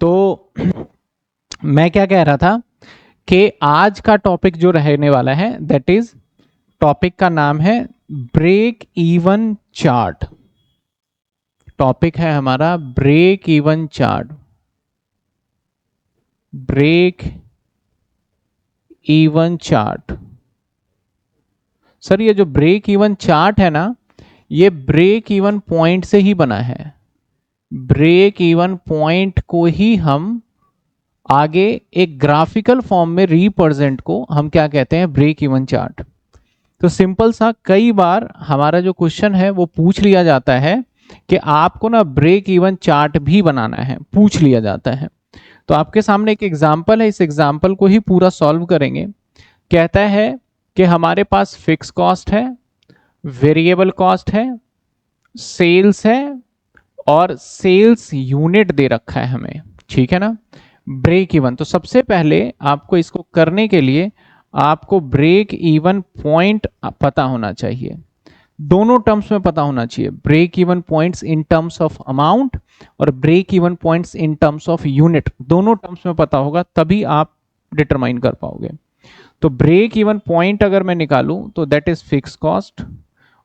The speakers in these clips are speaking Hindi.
तो मैं क्या कह रहा था कि आज का टॉपिक जो रहने वाला है दैट इज, टॉपिक का नाम है ब्रेक इवन चार्ट। टॉपिक है हमारा break even chart. Break even chart. Sir ये जो ब्रेक इवन चार्ट है ना, ये ब्रेक इवन पॉइंट से ही बना है। ब्रेक इवन पॉइंट को ही हम आगे एक ग्राफिकल फॉर्म में रिप्रेजेंट को हम क्या कहते हैं, ब्रेक इवन चार्ट। तो सिंपल सा, कई बार हमारा जो क्वेश्चन है वो पूछ लिया जाता है कि आपको ना ब्रेक इवन चार्ट भी बनाना है, पूछ लिया जाता है। तो आपके सामने एक एग्जांपल है, इस एग्जांपल को ही पूरा सॉल्व करेंगे। कहता है कि हमारे पास फिक्स कॉस्ट है, वेरिएबल कॉस्ट है, सेल्स है और सेल्स यूनिट दे रखा है हमें, ठीक है ना। ब्रेक इवन, तो सबसे पहले आपको इसको करने के लिए आपको ब्रेक इवन पॉइंट पता होना चाहिए, दोनों टर्म्स में पता होना चाहिए। Break even points in terms of amount और break even points in terms of unit, दोनों टर्म्स में पता होगा, तभी आप डिटरमाइन कर पाओगे। तो ब्रेक इवन पॉइंट अगर मैं निकालूं तो दैट इज फिक्स कॉस्ट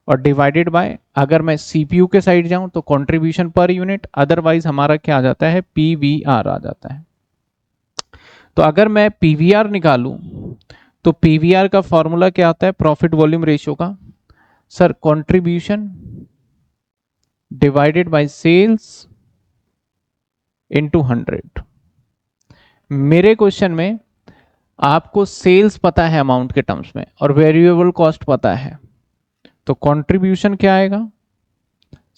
और डिवाइडेड बाय, अगर मैं सीपीयू के साइड जाऊं तो कंट्रीब्यूशन पर यूनिट, अदरवाइज हमारा क्या आ जाता है, पीवीआर आ जाता है। तो अगर मैं पीवीआर निकालूं तो पीवीआर का फॉर्मूला क्या होता है, प्रॉफिट वॉल्यूम रेशियो का। Sir contribution divided by sales into 100। मेरे क्वेश्चन में आपको सेल्स पता है अमाउंट के टर्म्स में और वेरिएबल कॉस्ट पता है, तो कंट्रीब्यूशन क्या आएगा,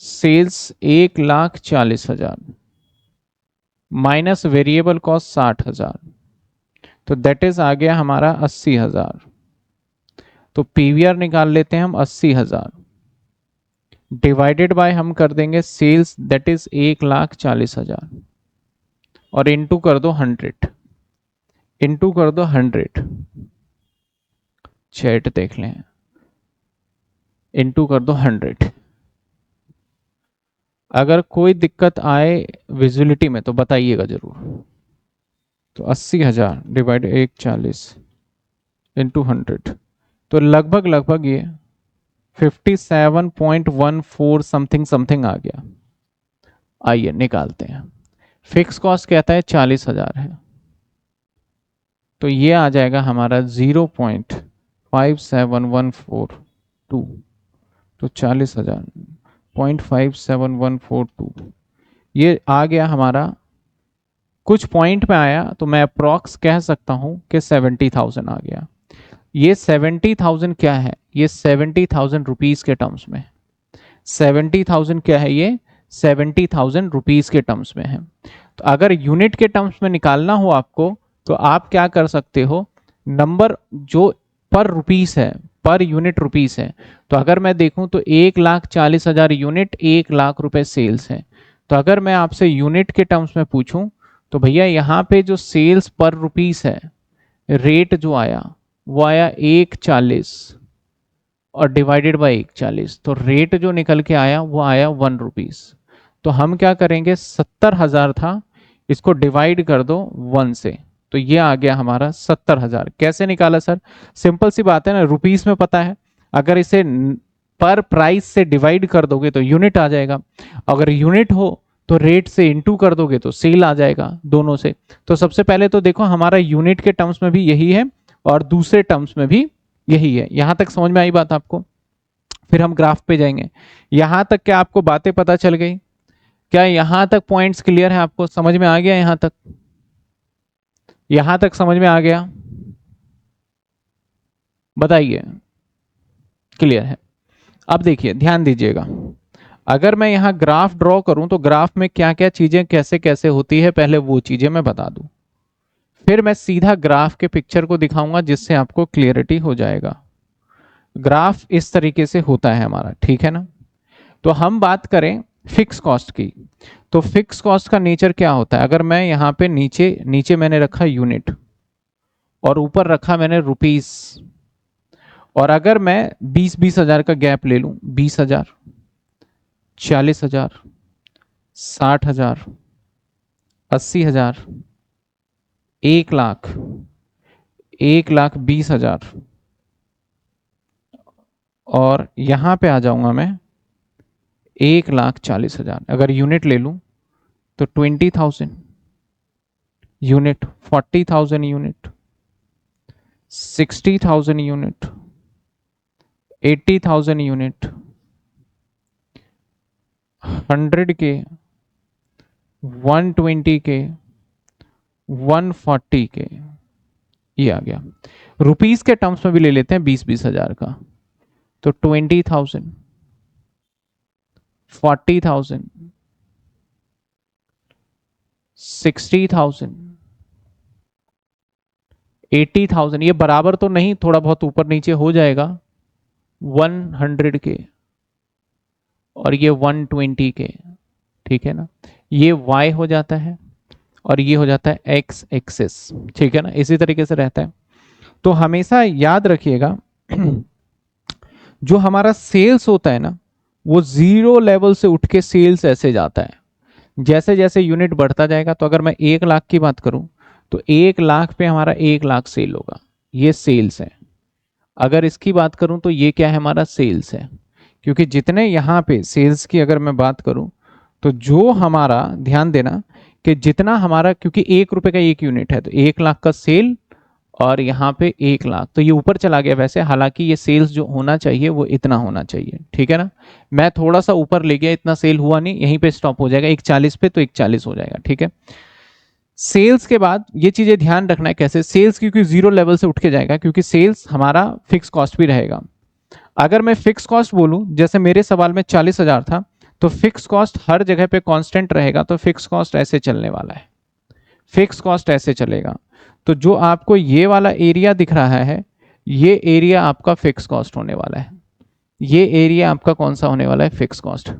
सेल्स 1,40,000 माइनस वेरिएबल कॉस्ट 60,000, तो दैट इज आ गया हमारा 80,000। तो पीवीआर निकाल लेते हैं हम 80,000 डिवाइडेड बाय हम कर देंगे सेल्स दैट इज 1,40,000 और इनटू कर दो 100, इनटू कर दो 100, चैट देख लें, इनटू कर दो 100। अगर कोई दिक्कत आए विजुअलिटी में तो बताइएगा जरूर। तो 80,000 डिवाइड 1,40 इंटू 100, तो लगभग लगभग ये 57.14 समथिंग समथिंग आ गया। आइए निकालते हैं। फिक्स कॉस्ट कहता है 40,000 है, तो ये आ जाएगा हमारा 0.57142, तो 40,000 0.57142 ये आ गया हमारा। कुछ पॉइंट में आया तो मैं अप्रॉक्स कह सकता हूं कि 70,000 आ गया। ये 70,000 क्या है, ये 70,000 रुपीज के टर्म्स में, 70,000 क्या है, ये 70,000 रुपीज के टर्म्स में है। तो अगर यूनिट के टर्म्स में निकालना हो आपको तो आप क्या कर सकते हो, नंबर जो पर रुपीस है, पर यूनिट रुपीस है, तो अगर मैं देखूं तो 1,40,000 यूनिट, 1,00,000 रुपए सेल्स है। तो अगर मैं आपसे यूनिट के टर्म्स में पूछूं तो भैया यहाँ पे जो सेल्स पर रुपीस है, रेट जो आया वो आया 1,40 और डिवाइडेड बाई 1,40, तो रेट जो निकल के आया वो आया 1 रुपीज। तो हम क्या करेंगे, 70,000 था, इसको डिवाइड कर दो 1 से, तो ये आ गया हमारा 70,000। कैसे निकाला सर, सिंपल सी बात है ना, रुपीस में पता है, अगर इसे पर प्राइस से डिवाइड कर दोगे तो यूनिट आ जाएगा, अगर यूनिट हो तो रेट से इंटू कर दोगे तो सेल आ जाएगा, दोनों से। तो सबसे पहले तो देखो हमारा यूनिट के टर्म्स में भी यही है और दूसरे टर्म्स में भी यही है। यहां तक समझ में आई बात आपको, फिर हम ग्राफ पे जाएंगे। यहां तक क्या आपको बातें पता चल गई, क्या यहां तक पॉइंट्स क्लियर है, आपको समझ में आ गया, यहां तक, यहां तक समझ में आ गया, बताइए, क्लियर है। अब देखिए ध्यान दीजिएगा, अगर मैं यहां ग्राफ ड्रॉ करूं तो ग्राफ में क्या क्या चीजें कैसे कैसे होती है, पहले वो चीजें मैं बता दूं, फिर मैं सीधा ग्राफ के पिक्चर को दिखाऊंगा जिससे आपको क्लियरिटी हो जाएगा। ग्राफ इस तरीके से होता है हमारा, ठीक है ना। तो हम बात करें फिक्स कॉस्ट की, तो फिक्स कॉस्ट का नेचर क्या होता है, अगर मैं यहाँ पे नीचे नीचे मैंने रखा यूनिट और ऊपर रखा मैंने रुपीस, और अगर मैं 20,000 का गैप ले लूं, 20,000, 40,000, 60,000, 80,000, 1 लाख, 1,20,000, और यहां पे आ जाऊंगा मैं 1,40,000। अगर यूनिट ले लूं तो 20,000 यूनिट, 40,000 यूनिट, 60,000 यूनिट, 80,000 यूनिट, 100 के, 120 के, 140 के, ये आ गया। रुपीस के टर्म्स में भी ले लेते हैं 20,000 का, तो 20,000, 40,000, 60,000, 80,000, ये बराबर तो नहीं, थोड़ा बहुत ऊपर नीचे हो जाएगा, 100 के, और ये 120 के, ठीक है ना। ये y हो जाता है और ये हो जाता है x एक्सिस, ठीक है ना, इसी तरीके से रहता है। तो हमेशा याद रखिएगा जो हमारा सेल्स होता है ना, वो जीरो लेवल से उठ के सेल्स ऐसे जाता है, जैसे जैसे यूनिट बढ़ता जाएगा। तो अगर मैं 1 लाख की बात करूं तो 1 लाख पे हमारा 1 लाख सेल होगा, ये सेल्स है। अगर इसकी बात करूं तो ये क्या है, हमारा सेल्स है। क्योंकि जितने यहाँ पे सेल्स की अगर मैं बात करूं तो जो हमारा, ध्यान देना कि जितना हमारा, क्योंकि 1 रुपए का 1 यूनिट है, तो 1 लाख का सेल और यहाँ पे 1 लाख, तो ये ऊपर चला गया वैसे, हालांकि ये सेल्स जो होना चाहिए वो इतना होना चाहिए, ठीक है ना। मैं थोड़ा सा ऊपर ले गया, इतना सेल हुआ नहीं, यहीं पे स्टॉप हो जाएगा 140 पे, तो 140 हो जाएगा, ठीक है। सेल्स के बाद ये चीजें ध्यान रखना है कैसे, सेल्स क्योंकि जीरो लेवल से उठ के जाएगा, क्योंकि सेल्स हमारा फिक्स कॉस्ट भी रहेगा। अगर मैं फिक्स कॉस्ट बोलूं, जैसे मेरे सवाल में 40,000 था, तो फिक्स कॉस्ट हर जगह पे कांस्टेंट रहेगा, तो फिक्स कॉस्ट ऐसे चलने वाला है, फिक्स कॉस्ट ऐसे चलेगा। तो जो आपको ये वाला एरिया दिख रहा है, ये एरिया आपका फिक्स कॉस्ट होने वाला है, ये एरिया आपका कौन सा होने वाला है, फिक्स कॉस्ट।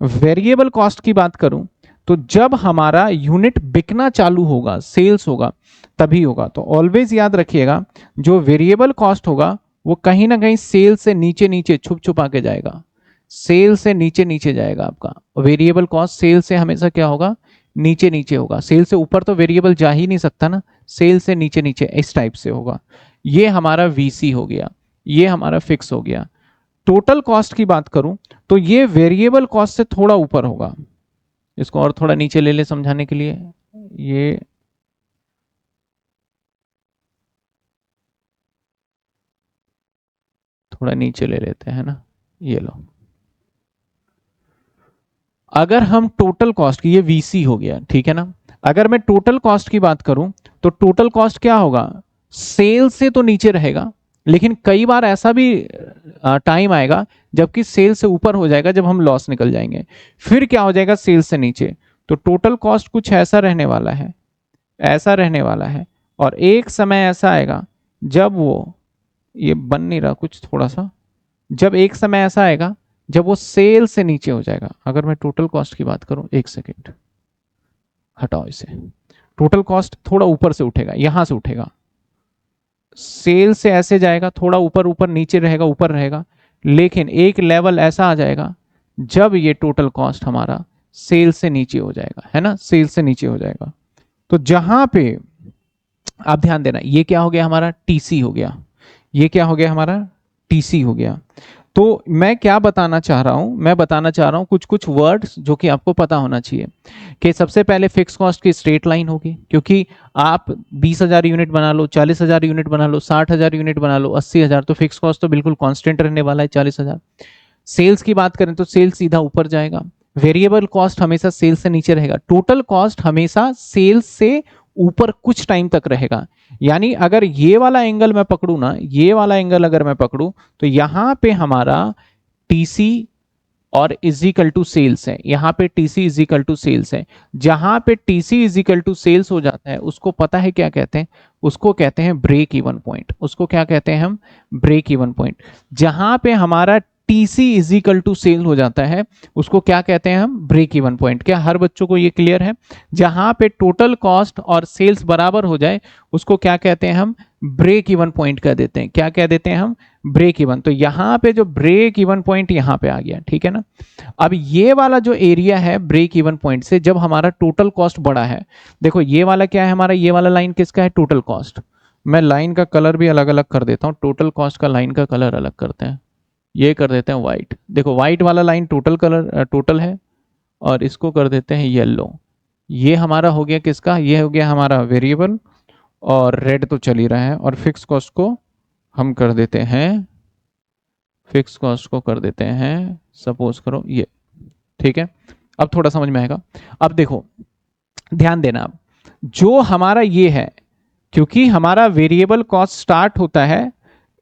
वेरिएबल कॉस्ट की बात करूं तो जब हमारा यूनिट बिकना चालू होगा, सेल्स होगा, तभी होगा। तो ऑलवेज याद रखिएगा जो वेरिएबल कॉस्ट होगा वो कहीं ना कहीं सेल से नीचे नीचे छुप छुपा के जाएगा, सेल से नीचे नीचे जाएगा आपका वेरिएबल कॉस्ट। सेल से हमेशा क्या होगा, नीचे नीचे होगा। सेल से ऊपर तो वेरिएबल जा ही नहीं सकता ना, सेल से नीचे नीचे इस टाइप से होगा। ये हमारा वीसी हो गया, ये हमारा फिक्स हो गया। टोटल कॉस्ट की बात करूं तो ये वेरिएबल कॉस्ट से थोड़ा ऊपर होगा। इसको और थोड़ा नीचे ले ले समझाने के लिए, ये थोड़ा नीचे ले लेते हैं ना, ये लो। अगर हम टोटल कॉस्ट की, ये वीसी हो गया, ठीक है ना। अगर मैं टोटल कॉस्ट की बात करूं तो टोटल कॉस्ट क्या होगा, सेल से तो नीचे रहेगा, लेकिन कई बार ऐसा भी टाइम आएगा जबकि सेल से ऊपर हो जाएगा, जब हम लॉस निकल जाएंगे, फिर क्या हो जाएगा, सेल से नीचे। तो टोटल कॉस्ट कुछ ऐसा रहने वाला है, ऐसा रहने वाला है। और एक समय ऐसा आएगा जब वो, ये बन नहीं रहा कुछ थोड़ा सा, जब एक समय ऐसा आएगा जब वो सेल से नीचे हो जाएगा। अगर मैं टोटल कॉस्ट की बात करूं, एक सेकेंड हटाओ इसे, टोटल कॉस्ट थोड़ा ऊपर से उठेगा, यहां से उठेगा, सेल से ऐसे जाएगा, थोड़ा ऊपर ऊपर नीचे रहेगा, ऊपर रहेगा, लेकिन एक लेवल ऐसा आ जाएगा जब ये टोटल कॉस्ट हमारा सेल से नीचे हो जाएगा, है ना, सेल से नीचे हो जाएगा। तो जहां पे आप ध्यान देना, ये क्या हो गया हमारा, टीसी हो गया, ये क्या हो गया हमारा, टीसी हो गया। तो मैं क्या बताना चाह रहा हूं, मैं बताना चाह रहा हूं कुछ कुछ वर्ड्स जो कि आपको पता होना चाहिए। कि सबसे पहले फिक्स कॉस्ट की स्ट्रेट लाइन होगी, क्योंकि आप 20,000 यूनिट बना लो, 40,000 यूनिट बना लो, 60,000 यूनिट बना लो, 80,000, तो फिक्स कॉस्ट तो बिल्कुल कांस्टेंट रहने वाला है 40,000। सेल्स की बात करें तो सेल्स सीधा ऊपर जाएगा, वेरिएबल कॉस्ट हमेशा सेल्स से नीचे रहेगा, टोटल कॉस्ट हमेशा सेल्स से ऊपर कुछ टाइम तक रहेगा। यानी अगर ये वाला एंगल मैं पकड़ू ना, ये वाला एंगल अगर मैं पकड़ू तो यहां पे हमारा टीसी और इजिकल टू सेल्स है, यहां पे टीसी इजिकल टू सेल्स है। जहां पे टीसी इजिकल टू सेल्स हो जाता है उसको पता है क्या कहते हैं, उसको कहते हैं ब्रेक इवन पॉइंट। उसको क्या कहते हैं हम, ब्रेक इवन पॉइंट। जहां पे हमारा TC is equal to sale हो जाता है, उसको क्या कहते हैं हम, ब्रेक इवन पॉइंट। क्या हर बच्चों को ये क्लियर है? जहां पे टोटल कॉस्ट और सेल्स बराबर हो जाए उसको क्या कहते हैं हम, ब्रेक इवन पॉइंट कह देते हैं। क्या कह देते हैं हम, ब्रेक इवन। तो यहां पे जो ब्रेक इवन पॉइंट यहां पे आ गया, ठीक है ना। अब ये वाला जो एरिया है ब्रेक इवन पॉइंट से जब हमारा टोटल कॉस्ट बड़ा है, देखो ये वाला क्या है हमारा, ये वाला लाइन किसका है, टोटल कॉस्ट। मैं लाइन का कलर भी अलग अलग कर देता हूं, टोटल कॉस्ट का लाइन का कलर अलग करते हैं, ये कर देते हैं व्हाइट। देखो व्हाइट वाला लाइन टोटल कलर टोटल है, और इसको कर देते हैं येलो। ये हमारा हो गया किसका, ये हो गया हमारा वेरिएबल, और रेड तो चल ही रहा है। और फिक्स कॉस्ट को हम कर देते हैं, फिक्स कॉस्ट को कर देते हैं सपोज करो ये, ठीक है। अब थोड़ा समझ में आएगा। अब देखो ध्यान देना, अब जो हमारा ये है, क्योंकि हमारा वेरिएबल कॉस्ट स्टार्ट होता है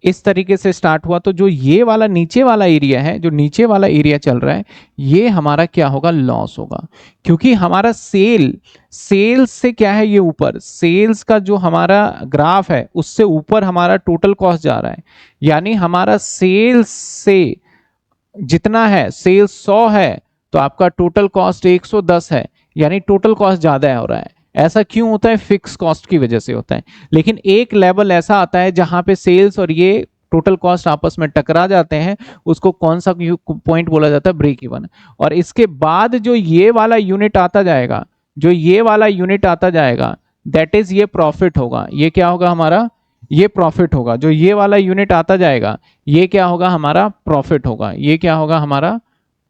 इस तरीके से स्टार्ट हुआ, तो जो ये वाला नीचे वाला एरिया है, जो नीचे वाला एरिया चल रहा है, ये हमारा क्या होगा, लॉस होगा। क्योंकि हमारा सेल्स से क्या है, ये ऊपर सेल्स का जो हमारा ग्राफ है उससे ऊपर हमारा टोटल कॉस्ट जा रहा है। यानी हमारा सेल्स से जितना है, सेल्स 100 है तो आपका टोटल कॉस्ट 110 है, यानी टोटल कॉस्ट ज्यादा हो रहा है। ऐसा क्यों होता है, फिक्स कॉस्ट की वजह से होता है। लेकिन एक लेवल ऐसा आता है जहां पे सेल्स और ये टोटल कॉस्ट आपस में टकरा जाते हैं, उसको कौन सा पॉइंट बोला जाता है, ब्रेक इवन। और इसके बाद जो ये वाला यूनिट आता जाएगा, जो ये वाला यूनिट आता जाएगा, दैट इज ये प्रॉफिट होगा। ये क्या होगा हमारा, ये प्रॉफिट होगा। जो ये वाला यूनिट आता जाएगा ये क्या होगा, हमारा प्रॉफिट होगा। ये क्या होगा, हमारा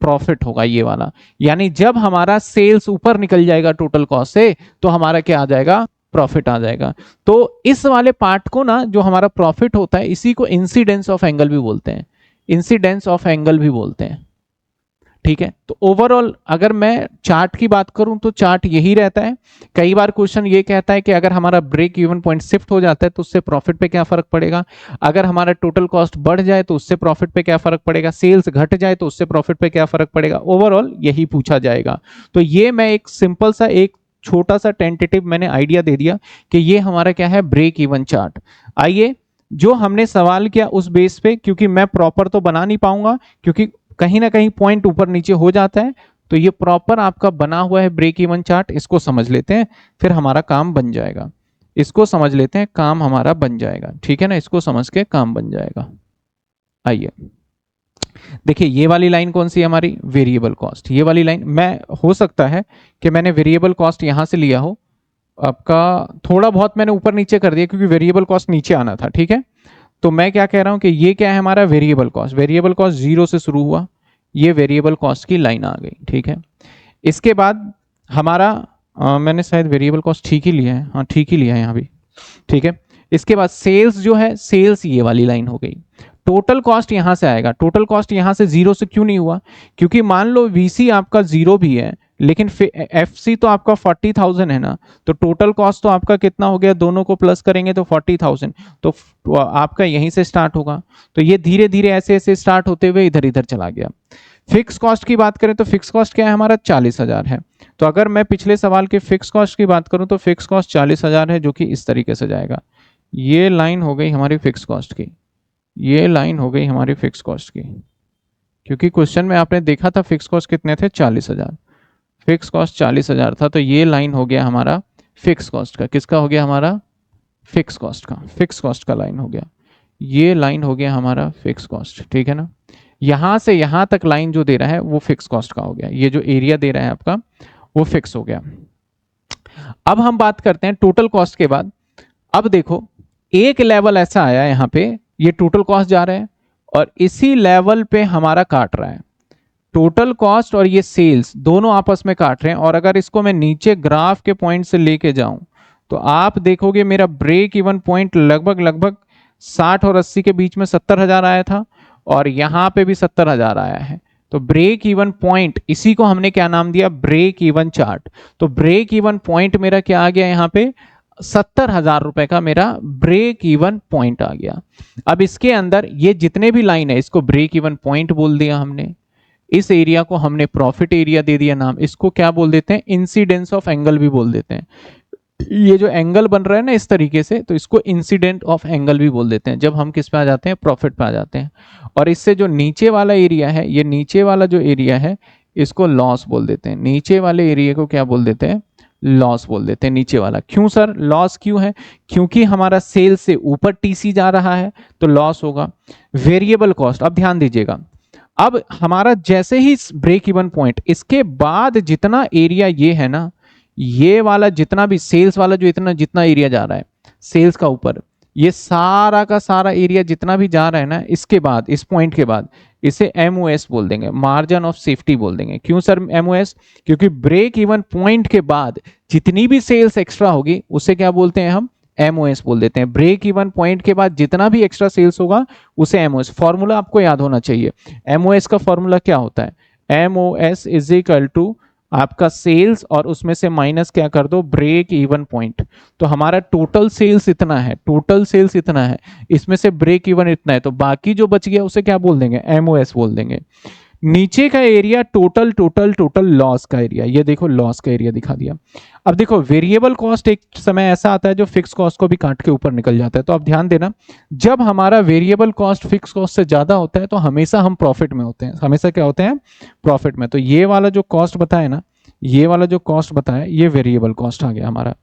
प्रॉफिट होगा ये वाला। यानी जब हमारा सेल्स ऊपर निकल जाएगा टोटल कॉस्ट से, तो हमारा क्या आ जाएगा, प्रॉफिट आ जाएगा। तो इस वाले पार्ट को ना, जो हमारा प्रॉफिट होता है, इसी को इंसिडेंस ऑफ एंगल भी बोलते हैं, इंसिडेंस ऑफ एंगल भी बोलते हैं, ठीक है। तो ओवरऑल अगर मैं चार्ट की बात करूं तो चार्ट यही रहता है। कई बार क्वेश्चन ये कहता है कि अगर हमारा ब्रेक इवन पॉइंट शिफ्ट हो जाता है तो उससे प्रॉफिट पे क्या फर्क पड़ेगा, अगर हमारा टोटल कॉस्ट बढ़ जाए तो उससे प्रॉफिट पे क्या फर्क पड़ेगा, सेल्स घट जाए तो उससे प्रॉफिट पे क्या फर्क पड़ेगा। ओवरऑल यही पूछा जाएगा। तो ये मैं एक सिंपल सा, एक छोटा सा टेंटेटिव मैंने आइडिया दे दिया कि ये हमारा क्या है, ब्रेक इवन चार्ट। आइए जो हमने सवाल किया उस बेस पे, क्योंकि मैं प्रॉपर तो बना नहीं पाऊंगा, क्योंकि कहीं ना कहीं पॉइंट ऊपर नीचे हो जाता है, तो ये प्रॉपर आपका बना हुआ है ब्रेक इवन चार्ट। इसको समझ लेते हैं, फिर हमारा काम बन जाएगा। इसको समझ लेते हैं, काम हमारा बन जाएगा, ठीक है ना। इसको समझ के काम बन जाएगा। आइए देखिए, ये वाली लाइन कौन सी है हमारी, वेरिएबल कॉस्ट। ये वाली लाइन, मैं हो सकता है कि मैंने वेरिएबल कॉस्ट यहां से लिया हो, आपका थोड़ा बहुत मैंने ऊपर नीचे कर दिया क्योंकि वेरिएबल कॉस्ट नीचे आना था, ठीक है। तो मैं क्या कह रहा हूं कि ये क्या है हमारा, वेरिएबल कॉस्ट। वेरिएबल कॉस्ट 0 से शुरू हुआ, ये वेरिएबल कॉस्ट की लाइन आ गई, ठीक है। इसके बाद हमारा मैंने शायद वेरिएबल कॉस्ट ठीक ही लिया है, हाँ ठीक ही लिया है यहाँ भी, ठीक है। इसके बाद सेल्स जो है, सेल्स ये वाली लाइन हो गई। टोटल कॉस्ट यहां से आएगा। टोटल कॉस्ट यहां से 0 से क्यों नहीं हुआ, क्योंकि मान लो वीसी आपका 0 भी है लेकिन एफसी तो आपका 40,000 है ना, तो टोटल कॉस्ट तो आपका कितना हो गया, दोनों को प्लस करेंगे तो 40,000, तो आपका यहीं से स्टार्ट होगा। तो ये धीरे धीरे ऐसे ऐसे स्टार्ट होते हुए इधर इधर चला गया। फिक्स कॉस्ट की बात करें तो फिक्स कॉस्ट क्या है हमारा, 40,000 है। तो अगर मैं पिछले सवाल के फिक्स कॉस्ट की बात करूं तो फिक्स कॉस्ट 40,000 है, जो कि इस तरीके से जाएगा। ये लाइन हो गई हमारी फिक्स कॉस्ट की, ये लाइन हो गई हमारी फिक्स कॉस्ट की, क्योंकि क्वेश्चन में आपने देखा था फिक्स कॉस्ट कितने थे, 40,000। फिक्स कॉस्ट 40,000 था, तो ये लाइन हो गया हमारा फिक्स कॉस्ट का। किसका हो गया हमारा, फिक्स कॉस्ट का। फिक्स कॉस्ट का लाइन हो गया, ये लाइन हो गया हमारा फिक्स कॉस्ट, ठीक है ना। यहां से यहां तक लाइन जो दे रहा है वो फिक्स कॉस्ट का हो गया। ये जो एरिया दे रहा है आपका वो फिक्स हो गया। अब हम बात करते हैं टोटल कॉस्ट के बाद। अब देखो एक लेवल ऐसा आया यहां पे, ये टोटल कॉस्ट जा रहा है और इसी लेवल पे हमारा काट रहा है। टोटल कॉस्ट और ये सेल्स दोनों आपस में काट रहे हैं। और अगर इसको मैं नीचे ग्राफ के पॉइंट से लेके जाऊं तो आप देखोगे मेरा ब्रेक इवन पॉइंट लगभग 60 और 80 के बीच में 70,000 आया था, और यहां पे भी 70,000 आया है। तो ब्रेक इवन पॉइंट, इसी को हमने क्या नाम दिया, ब्रेक इवन चार्ट। तो ब्रेक इवन पॉइंट मेरा क्या आ गया यहां पे, 70,000 रुपए का मेरा ब्रेक इवन पॉइंट आ गया। अब इसके अंदर ये जितने भी लाइन है इसको ब्रेक इवन पॉइंट बोल दिया हमने, इस एरिया को हमने प्रॉफिट एरिया दे दिया नाम, इसको क्या बोल देते हैं, इंसिडेंस ऑफ एंगल भी बोल देते हैं। ये जो एंगल बन रहा है ना इस तरीके से, तो इसको इंसिडेंट ऑफ एंगल भी बोल देते हैं जब हम किस पे आ जाते हैं, प्रॉफिट पे आ जाते हैं। और इससे जो नीचे वाला एरिया है, ये नीचे वाला जो एरिया है इसको लॉस बोल देते हैं। नीचे वाले एरिया को क्या बोल देते हैं, लॉस बोल देते हैं, नीचे वाला। क्यों सर लॉस क्यों है, क्योंकि हमारा सेल से ऊपर टीसी जा रहा है तो लॉस होगा। वेरिएबल कॉस्ट, अब ध्यान दीजिएगा, अब हमारा जैसे ही ब्रेक इवन पॉइंट, इसके बाद जितना एरिया ये है ना, ये वाला जितना भी सेल्स वाला जो इतना जितना एरिया जा रहा है सेल्स का ऊपर, ये सारा का सारा एरिया जितना भी जा रहा है ना, इसके बाद इस पॉइंट के बाद इसे एमओएस बोल देंगे, मार्जिन ऑफ सेफ्टी बोल देंगे। क्यों सर एमओएस, क्योंकि ब्रेक इवन पॉइंट के बाद जितनी भी सेल्स एक्स्ट्रा होगी उसे क्या बोलते हैं हम, एमओएस बोल देते हैं। ब्रेक इवन पॉइंट के बाद जितना भी एक्स्ट्रा सेल्स होगा उसे एमओएस, फॉर्मूला आपको याद होना चाहिए। एमओएस का फॉर्मूला क्या होता है, एमओएस इज इक्वल टू आपका सेल्स और उसमें से माइनस क्या कर दो, ब्रेक इवन पॉइंट। तो हमारा टोटल सेल्स इतना है, टोटल सेल्स इतना है, इसमें से ब्रेक इवन इतना है, तो बाकी जो बच गया उसे क्या बोल देंगे, एमओएस बोल देंगे। नीचे का area total total total loss का एरिया, ये देखो लॉस का एरिया दिखा दिया। अब देखो वेरिएबल कॉस्ट एक समय ऐसा आता है जो फिक्स कॉस्ट को भी काट के ऊपर निकल जाता है, तो आप ध्यान देना, जब हमारा वेरिएबल कॉस्ट फिक्स कॉस्ट से ज्यादा होता है तो हमेशा हम प्रॉफिट में होते हैं, हमेशा क्या होते हैं, प्रॉफिट में। तो ये वाला जो कॉस्ट बताया ना, ये वाला जो कॉस्ट बताया, ये वेरिएबल कॉस्ट आ गया हमारा,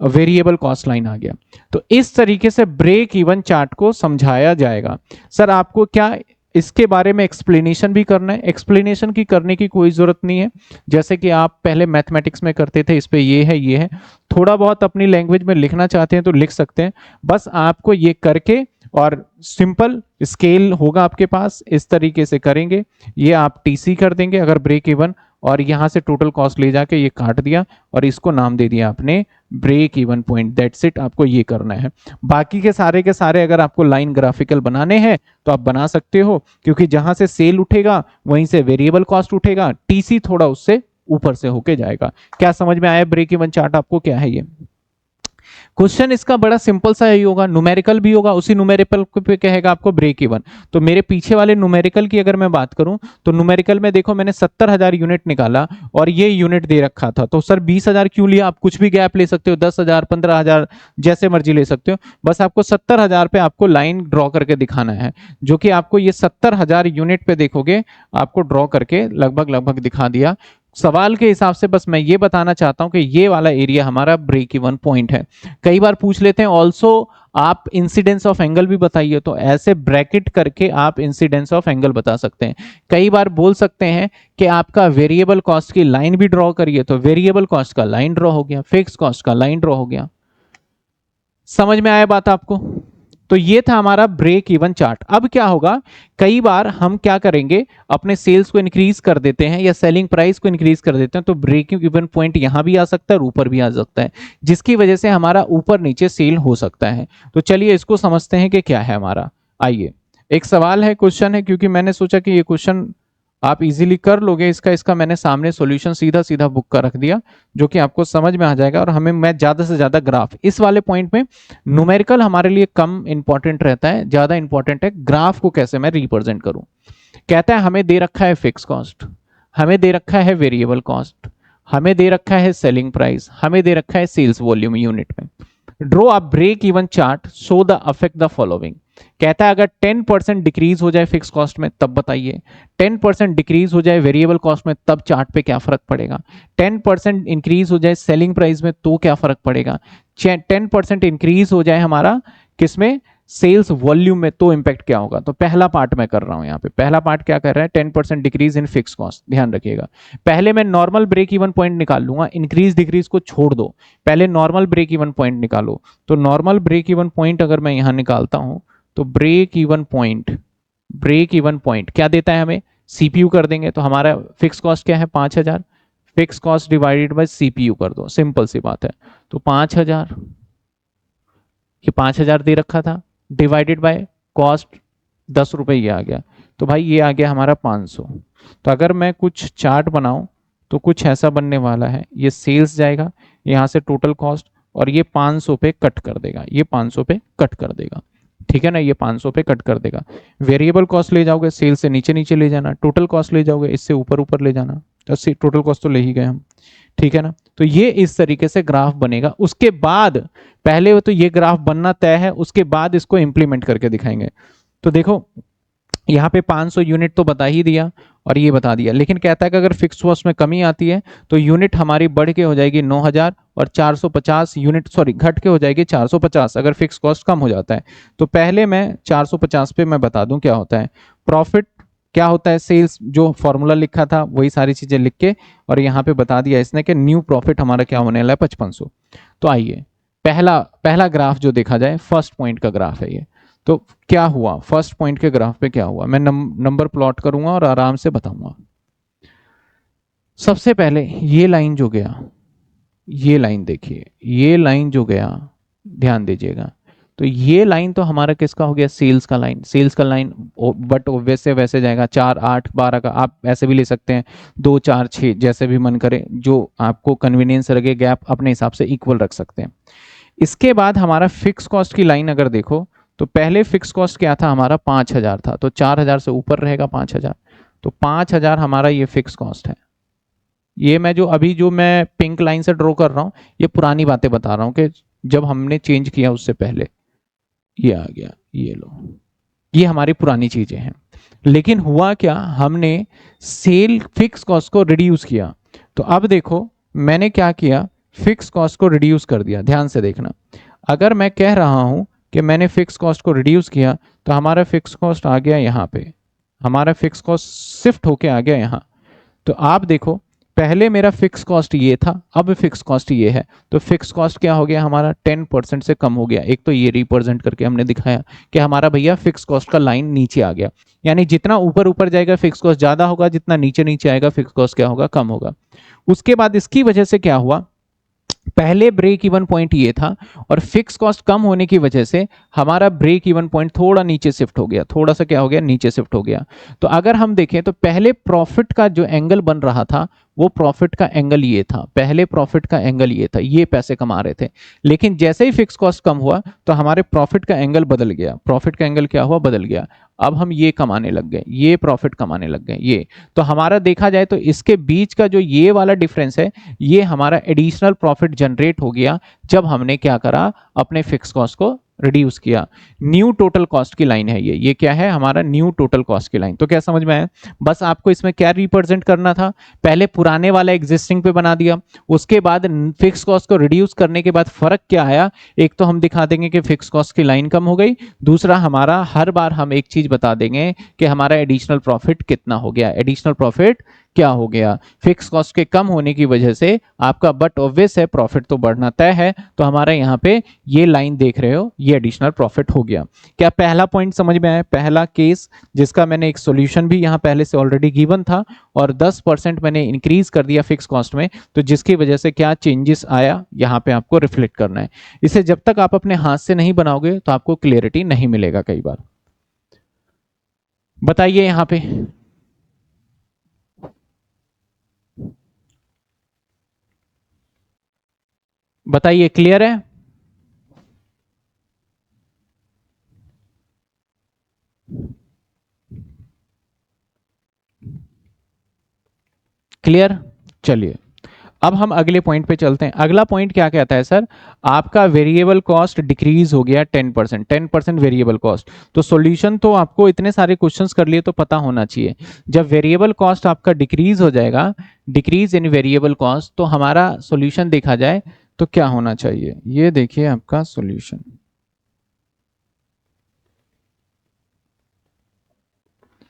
वेरिएबल कॉस्ट लाइन आ गया। तो इस तरीके से ब्रेक इवन चार्ट को समझाया जाएगा। सर आपको क्या इसके बारे में एक्सप्लेनेशन भी करना है, एक्सप्लेनेशन की करने की कोई जरूरत नहीं है, जैसे कि आप पहले मैथमेटिक्स में करते थे, इस पे ये है ये है, थोड़ा बहुत अपनी लैंग्वेज में लिखना चाहते हैं तो लिख सकते हैं। बस आपको ये करके, और सिंपल स्केल होगा आपके पास, इस तरीके से करेंगे, ये आप टीसी कर देंगे अगर ब्रेक इवन, और यहां से टोटल कॉस्ट ले जाके ये काट दिया और इसको नाम दे दिया आपने break even point, that's it. आपको ये करना है। बाकी के सारे अगर आपको लाइन ग्राफिकल बनाने हैं तो आप बना सकते हो, क्योंकि जहां से सेल उठेगा वहीं से वेरिएबल कॉस्ट उठेगा, टीसी थोड़ा उससे ऊपर से होके जाएगा। क्या समझ में आया ब्रेक इवन चार्ट आपको, क्या है ये? क्वेश्चन इसका बड़ा सिंपल सा ही होगा, न्यूमेरिकल भी होगा, उसी न्यूमेरिकल पे कहेगा आपको ब्रेक इवन। तो मेरे पीछे वाले न्यूमेरिकल की अगर मैं बात करूं तो न्यूमेरिकल में देखो मैंने 70,000 यूनिट निकाला और ये यूनिट दे रखा था, तो सर 20,000 क्यों लिया? आप कुछ भी गैप ले सकते हो, 10,000 15,000 जैसे मर्जी ले सकते हो, बस आपको 70,000 पे आपको लाइन ड्रॉ करके दिखाना है, जो कि आपको ये 70,000 यूनिट पे देखोगे आपको ड्रॉ करके लगभग लगभग दिखा दिया। सवाल के हिसाब से बस मैं ये बताना चाहता हूं कि ये वाला एरिया हमारा ब्रेक इवन पॉइंट है। कई बार पूछ लेते हैं ऑल्सो आप इंसिडेंस ऑफ एंगल भी बताइए, तो ऐसे ब्रैकेट करके आप इंसिडेंस ऑफ एंगल बता सकते हैं। कई बार बोल सकते हैं कि आपका वेरिएबल कॉस्ट की लाइन भी ड्रॉ करिए, तो वेरिएबल कॉस्ट का लाइन ड्रॉ हो गया, फिक्स कॉस्ट का लाइन ड्रॉ हो गया। समझ में आया बात आपको? तो ये था हमारा ब्रेक इवन चार्ट। अब क्या होगा, कई बार हम क्या करेंगे, अपने सेल्स को इंक्रीज कर देते हैं या सेलिंग प्राइस को इंक्रीज कर देते हैं, तो ब्रेक इवन पॉइंट यहां भी आ सकता है और ऊपर भी आ सकता है, जिसकी वजह से हमारा ऊपर नीचे सेल हो सकता है। तो चलिए इसको समझते हैं कि क्या है हमारा। आइए, एक सवाल है, क्वेश्चन है, क्योंकि मैंने सोचा कि ये क्वेश्चन आप इजीली कर लोगे, इसका मैंने सामने सॉल्यूशन सीधा सीधा बुक कर रख दिया, जो कि आपको समझ में आ जाएगा। और हमें मैं ज्यादा से ज्यादा ग्राफ, इस वाले पॉइंट में न्यूमेरिकल हमारे लिए कम इंपॉर्टेंट रहता है, ज्यादा इंपॉर्टेंट है ग्राफ को कैसे मैं रिप्रेजेंट करूं। कहता है हमें दे रखा है फिक्स कॉस्ट, हमें दे रखा है वेरिएबल कॉस्ट, हमें दे रखा है सेलिंग प्राइस, हमें दे रखा है सेल्स वॉल्यूम यूनिट में। Draw a break even chart so the affect the following. कहता है अगर 10% डिक्रीज हो जाए फिक्स कॉस्ट में तब बताइए, 10% डिक्रीज हो जाए वेरिएबल कॉस्ट में तब चार्ट पे क्या फर्क पड़ेगा, 10% इंक्रीज हो जाए सेलिंग प्राइस में तो क्या फर्क पड़ेगा, 10% इंक्रीज हो जाए हमारा किसमें, सेल्स वॉल्यूम में, तो इंपैक्ट क्या होगा। तो पहला पार्ट मैं कर रहा हूं यहाँ पे, पहला पार्ट क्या कर रहा है, 10% डिक्रीज इन फिक्स कॉस्ट। ध्यान रखिएगा, पहले मैं नॉर्मल ब्रेक इवन पॉइंट निकाल लूंगा, इंक्रीज डिक्रीज को छोड़ दो, पहले नॉर्मल ब्रेक इवन पॉइंट निकालो। तो नॉर्मल ब्रेक इवन पॉइंट अगर मैं यहां निकालता हूं तो ब्रेक इवन पॉइंट क्या देता है हमें, सीपीयू कर देंगे। तो हमारा फिक्स कॉस्ट क्या है, 5,000, fix cost divided by CPU कर दो, सिंपल सी बात है। तो 5,000, ये 5,000 दे रखा था, डिवाइडेड बाय कॉस्ट 10 रुपए ये आ गया, तो भाई ये आ गया हमारा 500। तो अगर मैं कुछ चार्ट बनाऊं तो कुछ ऐसा बनने वाला है, ये सेल्स जाएगा, यहां से टोटल कॉस्ट, और ये 500 पे कट कर देगा, ये 500 पे कट कर देगा, ठीक है ना, ये 500 पे कट कर देगा। वेरिएबल कॉस्ट ले जाओगे सेल से नीचे नीचे ले जाना, टोटल कॉस्ट ले जाओगे इससे ऊपर ऊपर ले जाना, तो टोटल कॉस्ट तो ले ही गए हम, ठीक है ना। तो ये इस तरीके से ग्राफ बनेगा। उसके बाद पहले तो ये ग्राफ बनना तय है, उसके बाद इसको इंप्लीमेंट करके दिखाएंगे। तो देखो यहाँ पे 500 यूनिट तो बता ही दिया और ये बता दिया, लेकिन कहता है कि अगर फिक्स कॉस्ट में कमी आती है तो यूनिट हमारी बढ़ के हो जाएगी 9000 और 450 यूनिट सॉरी घट के हो जाएगी 450 अगर फिक्स कॉस्ट कम हो जाता है। तो पहले मैं 450 पे मैं बता दूं क्या होता है प्रॉफिट, क्या होता है सेल्स, जो फॉर्मूला लिखा था वही सारी चीजें लिख के और यहाँ पे बता दिया इसने कि न्यू प्रॉफिट हमारा क्या होने वाला है 5500। तो आइए पहला पहला ग्राफ जो देखा जाए फर्स्ट पॉइंट का ग्राफ है ये। तो क्या हुआ फर्स्ट पॉइंट के ग्राफ पे क्या हुआ, मैं नंबर प्लॉट करूंगा और आराम से बताऊंगा। सबसे पहले ये लाइन जो गया, ये लाइन देखिए, ये लाइन जो गया ध्यान दीजिएगा, तो ये लाइन तो हमारा किसका हो गया सेल्स का लाइन, सेल्स का लाइन। बट वैसे वैसे जाएगा 4 8 12 का, आप ऐसे भी ले सकते हैं 2 4 6 जैसे भी मन करे, जो आपको कन्वीनियंस लगे गैप अपने हिसाब से इक्वल रख सकते हैं। इसके बाद हमारा फिक्स कॉस्ट की लाइन अगर देखो तो पहले फिक्स कॉस्ट क्या था हमारा 5000 था, तो 4000 से ऊपर रहेगा 5000, तो 5000 हमारा ये फिक्स कॉस्ट है। ये मैं जो मैं पिंक लाइन से ड्रॉ कर रहा हूं ये पुरानी बातें बता रहा हूं कि जब हमने चेंज किया उससे पहले ये आ गया, ये लो, ये हमारी पुरानी चीजें हैं। लेकिन हुआ क्या, हमने सेल फिक्स कॉस्ट को रिड्यूस किया। तो अब देखो मैंने क्या किया, फिक्स कॉस्ट को रिड्यूस कर दिया, ध्यान से देखना। अगर मैं कह रहा हूं कि मैंने फिक्स कॉस्ट को रिड्यूस किया तो हमारा फिक्स कॉस्ट आ गया यहाँ पे, हमारा फिक्स कॉस्ट शिफ्ट होके आ गया यहाँ। तो आप देखो पहले मेरा फिक्स कॉस्ट ये था, अब फिक्स कॉस्ट ये है, तो फिक्स कॉस्ट क्या हो गया हमारा 10% से कम हो गया। एक तो ये रिप्रेजेंट करके हमने दिखाया कि हमारा भैया फिक्स कॉस्ट का लाइन नीचे आ गया, यानी जितना ऊपर ऊपर जाएगा फिक्स कॉस्ट ज्यादा होगा, जितना नीचे नीचे आएगा फिक्स कॉस्ट क्या होगा कम होगा। उसके बाद इसकी वजह से क्या हुआ, पहले ब्रेक इवन पॉइंट ये था और फिक्स कॉस्ट कम होने की वजह से हमारा ब्रेक इवन पॉइंट थोड़ा नीचे शिफ्ट हो गया, थोड़ा सा क्या हो गया नीचे शिफ्ट हो गया। तो अगर हम देखें तो पहले प्रॉफिट का जो एंगल बन रहा था वो प्रॉफिट का एंगल ये था, पहले प्रॉफिट का एंगल ये था, ये पैसे कमा रहे थे। लेकिन जैसे ही फिक्स कॉस्ट कम हुआ तो हमारे प्रॉफिट का एंगल बदल गया, प्रॉफिट का एंगल क्या हुआ बदल गया, अब हम ये कमाने लग गए, ये प्रॉफिट कमाने लग गए ये। तो हमारा देखा जाए तो इसके बीच का जो ये वाला डिफरेंस है ये हमारा एडिशनल प्रॉफिट जनरेट हो गया जब हमने क्या करा, अपने फिक्स कॉस्ट को रिड्यूस किया। न्यू टोटल कॉस्ट की लाइन है ये क्या है हमारा न्यू टोटल कॉस्ट की लाइन। तो क्या समझ में आया, बस आपको इसमें क्या रिप्रेजेंट करना था, पहले पुराने वाला एग्जिस्टिंग पे बना दिया, उसके बाद फिक्स कॉस्ट को रिड्यूस करने के बाद फर्क क्या आया, एक तो हम दिखा देंगे कि फिक्स कॉस्ट की लाइन कम हो गई, दूसरा हमारा हर बार हम एक चीज बता देंगे कि हमारा एडिशनल प्रॉफिट कितना हो गया, एडिशनल प्रॉफिट क्या हो गया। फिक्स कॉस्ट के कम होने की वजह से आपका बट ऑब्वियस है प्रॉफिट तो बढ़ना तय है, तो हमारा यहाँ पे ये लाइन देख रहे हो ये एडिशनल प्रॉफिट हो गया। क्या पहला पॉइंट समझ में आया, पहला केस जिसका मैंने एक सॉल्यूशन भी यहाँ पहले से ऑलरेडी गिवन था और 10% मैंने इंक्रीज कर दिया फिक्स कॉस्ट में, तो जिसकी वजह से क्या चेंजेस आया यहाँ पे आपको रिफ्लेक्ट करना है। इसे जब तक आप अपने हाथ से नहीं बनाओगे तो आपको क्लियरिटी नहीं मिलेगा कई बार। बताइए यहाँ पे बताइए क्लियर है, क्लियर। चलिए अब हम अगले पॉइंट पे चलते हैं। अगला पॉइंट क्या कहता है सर, आपका वेरिएबल कॉस्ट डिक्रीज हो गया 10%, 10% वेरिएबल कॉस्ट। तो सॉल्यूशन तो आपको इतने सारे क्वेश्चंस कर लिए तो पता होना चाहिए, जब वेरिएबल कॉस्ट आपका डिक्रीज हो जाएगा, डिक्रीज इन वेरिएबल कॉस्ट, तो हमारा सॉल्यूशन देखा जाए तो क्या होना चाहिए, ये देखिए आपका सॉल्यूशन।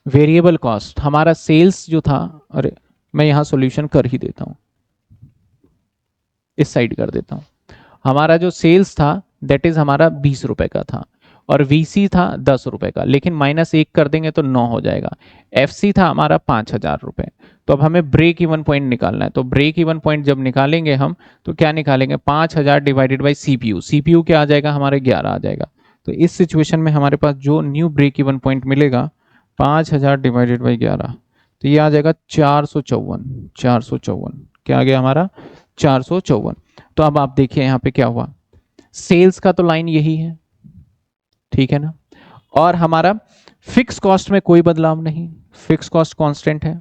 वेरिएबल कॉस्ट हमारा सेल्स जो था, अरे मैं यहां सॉल्यूशन कर ही देता हूं, इस साइड कर देता हूं। हमारा जो सेल्स था दैट इज हमारा 20 रुपए का था और वीसी था 10 रुपए का, लेकिन -1 कर देंगे तो 9 हो जाएगा। एफसी था हमारा 5000 रुपए। तो अब हमें ब्रेक इवन पॉइंट निकालना है, तो ब्रेक इवन पॉइंट जब निकालेंगे हम तो क्या निकालेंगे, 5000 डिवाइडेड बाई सीपीयू, सीपीयू क्या आ जाएगा हमारे 11 आ जाएगा। तो इस सिचुएशन में हमारे पास जो न्यू ब्रेक इवन पॉइंट मिलेगा 5000 डिवाइडेड बाई 11, तो ये आ जाएगा 454, 454 क्या आ गया हमारा 454। तो अब आप देखिए यहाँ पे क्या हुआ, सेल्स का तो लाइन यही है, ठीक है ना, और हमारा फिक्स कॉस्ट में कोई बदलाव नहीं, फिक्स कॉस्ट कांस्टेंट है।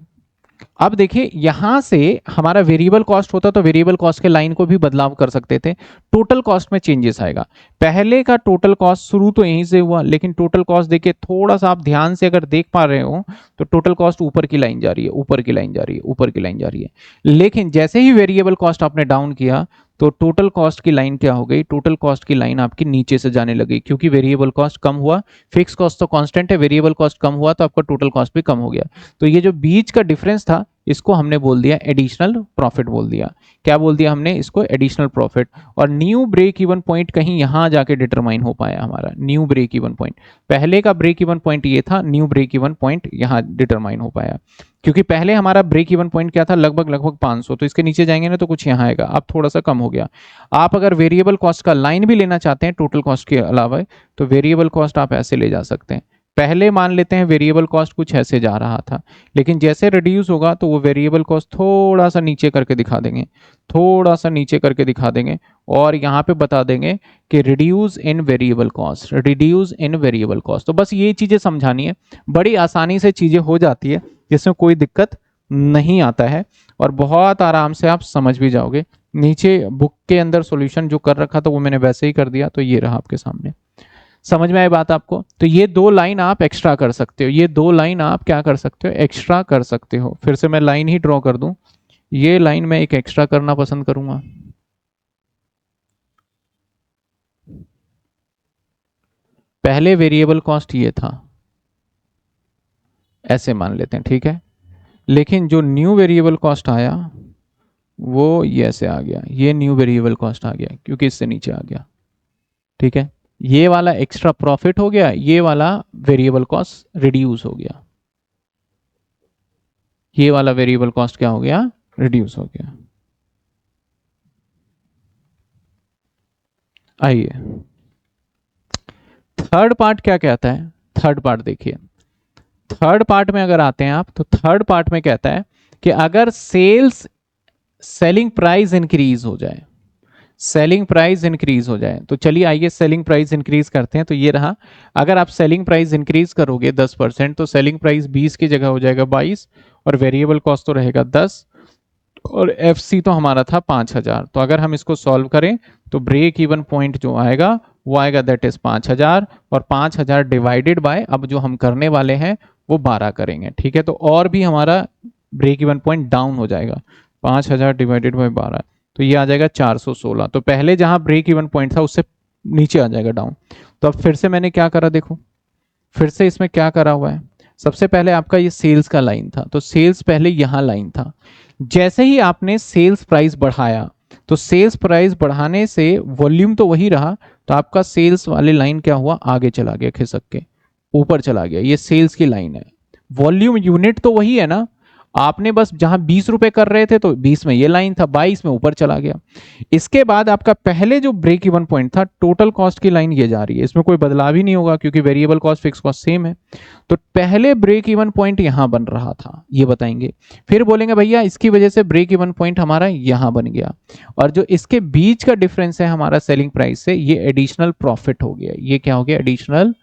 अब देखिए यहां से हमारा वेरिएबल कॉस्ट होता तो वेरिएबल कॉस्ट के लाइन को भी बदलाव कर सकते थे, टोटल कॉस्ट में चेंजेस आएगा। पहले का टोटल कॉस्ट शुरू तो यहीं से हुआ, लेकिन टोटल कॉस्ट देखिए थोड़ा सा आप ध्यान से अगर देख पा रहे हो तो टोटल कॉस्ट ऊपर की लाइन जा रही है, ऊपर की लाइन जा रही है, ऊपर की लाइन जा रही है। लेकिन जैसे ही वेरिएबल कॉस्ट आपने डाउन किया तो टोटल कॉस्ट की लाइन क्या हो गई, टोटल कॉस्ट की लाइन आपकी नीचे से जाने लगी, क्योंकि वेरिएबल कॉस्ट कम हुआ, फिक्स कॉस्ट तो कांस्टेंट है, वेरिएबल कॉस्ट कम हुआ तो आपका टोटल कॉस्ट भी कम हो गया। तो ये जो बीच का डिफरेंस था इसको हमने बोल दिया एडिशनल प्रॉफिट बोल दिया। क्या बोल दिया हमने इसको, एडिशनल प्रॉफिट। और न्यू ब्रेक इवन पॉइंट कहीं यहां जाके डिटरमाइन हो पाया हमारा, न्यू ब्रेक इवन पॉइंट। पहले का ब्रेक इवन पॉइंट ये था, न्यू ब्रेक इवन पॉइंट यहां डिटरमाइन हो पाया, क्योंकि पहले हमारा ब्रेक इवन पॉइंट क्या था, लगभग 500, तो इसके नीचे जाएंगे ना तो कुछ यहाँ आएगा, अब थोड़ा सा कम हो गया। आप अगर वेरिएबल कॉस्ट का लाइन भी लेना चाहते हैं टोटल कॉस्ट के अलावा, तो वेरिएबल कॉस्ट आप ऐसे ले जा सकते हैं। पहले मान लेते हैं वेरिएबल कॉस्ट कुछ ऐसे जा रहा था, लेकिन जैसे रिड्यूस होगा तो वो वेरिएबल कॉस्ट थोड़ा सा नीचे करके दिखा देंगे, थोड़ा सा नीचे करके दिखा देंगे, और यहाँ पे बता देंगे कि reduce in variable cost, reduce in variable cost. तो बस ये चीजें समझानी है, बड़ी आसानी से चीजें हो जाती है, जिसमें कोई दिक्कत नहीं आता है, और बहुत आराम से आप समझ भी जाओगे। नीचे बुक के अंदर सॉल्यूशन जो कर रखा था वो मैंने वैसे ही कर दिया, तो ये रहा आपके सामने। समझ में आई बात आपको? तो ये 2 लाइन आप एक्स्ट्रा कर सकते हो, ये 2 लाइन आप क्या कर सकते हो, एक्स्ट्रा कर सकते हो। फिर से मैं लाइन ही ड्रॉ कर दूं, ये लाइन मैं एक एक्स्ट्रा करना पसंद करूंगा। पहले वेरिएबल कॉस्ट ये था, ऐसे मान लेते हैं, ठीक है। लेकिन जो न्यू वेरिएबल कॉस्ट आया वो ये ऐसे आ गया, ये न्यू वेरिएबल कॉस्ट आ गया क्योंकि इससे नीचे आ गया, ठीक है। ये वाला एक्स्ट्रा प्रॉफिट हो गया, ये वाला वेरिएबल कॉस्ट रिड्यूस हो गया, ये वाला वेरिएबल कॉस्ट क्या हो गया, रिड्यूस हो गया। आइए थर्ड पार्ट क्या कहता है, थर्ड पार्ट देखिए, थर्ड पार्ट में अगर आते हैं आप तो थर्ड पार्ट में कहता है कि अगर सेलिंग प्राइस इंक्रीज हो जाए, सेलिंग प्राइस इंक्रीज हो जाए, तो चलिए आइए सेलिंग प्राइस इंक्रीज करते हैं। तो ये रहा, अगर आप सेलिंग प्राइस इंक्रीज करोगे 10%, तो सेलिंग प्राइस 20 की जगह हो जाएगा 22, और वेरिएबल कॉस्ट तो रहेगा 10, और एफ सी तो हमारा था 5000। तो अगर हम इसको सॉल्व करें तो ब्रेक इवन पॉइंट जो आएगा वो आएगा दैट इज 5000, और 5000 डिवाइडेड बाय, अब जो हम करने वाले हैं वो 12 करेंगे, ठीक है। तो और भी हमारा ब्रेक इवन पॉइंट डाउन हो जाएगा, 5000 डिवाइडेड बाय 12, तो ये आ जाएगा 416। तो पहले जहां ब्रेक इवन पॉइंट था उससे नीचे आ जाएगा डाउन। तो अब फिर से मैंने क्या करा, देखो फिर से इसमें क्या करा हुआ है। सबसे पहले आपका ये सेल्स का लाइन था, तो सेल्स पहले यहां लाइन था, जैसे ही आपने सेल्स प्राइस बढ़ाया, तो सेल्स प्राइस बढ़ाने से वॉल्यूम तो वही रहा, तो आपका सेल्स वाली लाइन क्या हुआ, आगे चला गया, खिसक के ऊपर चला गया, ये सेल्स की लाइन है। वॉल्यूम यूनिट तो वही है ना, आपने बस जहां 20 रुपए कर रहे थे तो 20 में ये लाइन था, 22 में ऊपर चला गया। इसके बाद आपका पहले जो ब्रेक इवन पॉइंट था, टोटल कॉस्ट की लाइन ये जा रही है, इसमें कोई बदलाव ही नहीं होगा क्योंकि variable cost fix cost same है। तो पहले ब्रेक इवन पॉइंट यहां बन रहा था, ये बताएंगे, फिर बोलेंगे भैया इसकी वजह से ब्रेक इवन पॉइंट हमारा यहां बन गया, और जो इसके बीच का डिफरेंस है हमारा सेलिंग प्राइस से, ये एडिशनल प्रॉफिट हो गया। ये क्या हो गया, एडिशनल